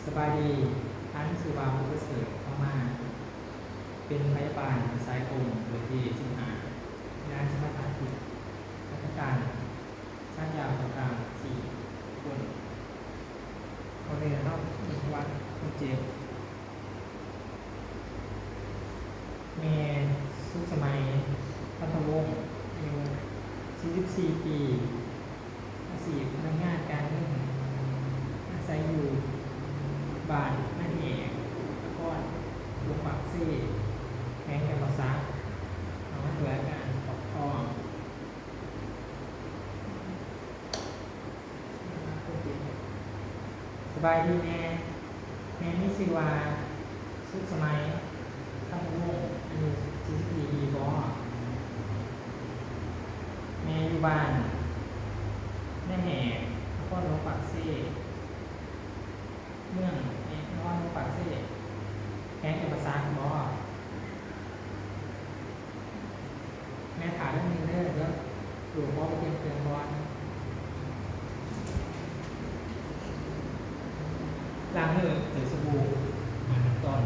สบายดีท่านสุวาภูเกษตรเข้ามาเป็นพยาบาลสายตรงโดยที่สิงหางานสมัครอาชีพราชการสร้างยาวต่างๆ4 คนเขาเรียนรอบอีกวันคนเจ็บเมย์สุขสมัยพัทวงศ์อายุ44 ปีอาชีพพนักงานการเงินอาศัยอยู่บ้านนั่นเองแล้วก็ลูกปักซี่แข้งแกมซักเอามาตัวการปกครองสบายดีแม่มิสิวาสุขสมัยพัทวงศ์อายุ44 ปีบอแม่อยู่บ้านแม่แห่แล้วก็ลูกปักซี่เมืองนอนปากเซ่แข้งกับภาษาบอแม่ถามเรื่องนึงเด้อแล้วดูบอไปเตรียมเตือนบอลล้างมือหรือสบู่ก่อน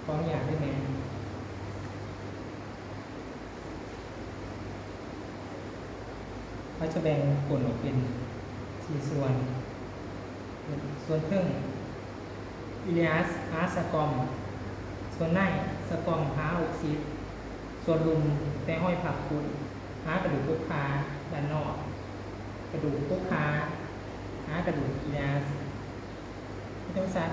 พร้อมอยากได้ไหมเขาจะแบ่งผลออกเป็น4ส่วนส่วนครึ่งอิเลียสอาร์สกอมส่วนในสกอมหาอกซิดส่วนลุมแต่ห้อยผักคุดหากระดูกพวกคาด้านนอกกระดูกพวกคาหากระดูกอิเลียสไม่ต้องซัด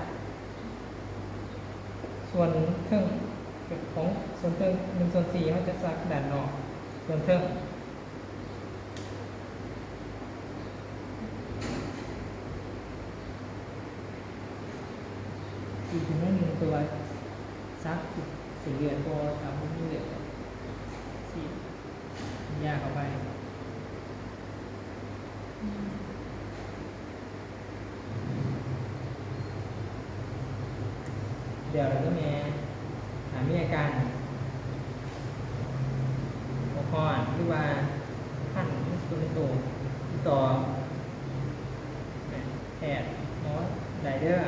ส่วนครึ่งของส่วนครึ่ง1/4เขาจะซักด้านนอกส่วนครึ่งอีกถึงนิดนึงตัวซักสีเหลืองตัวทำให้เหลืองสียากเข้าไปเดี๋ยวเราก็มีอาการหัวข้อหรือว่าท่านตัวเป็นต่อแพทย์หมอไดเดอร์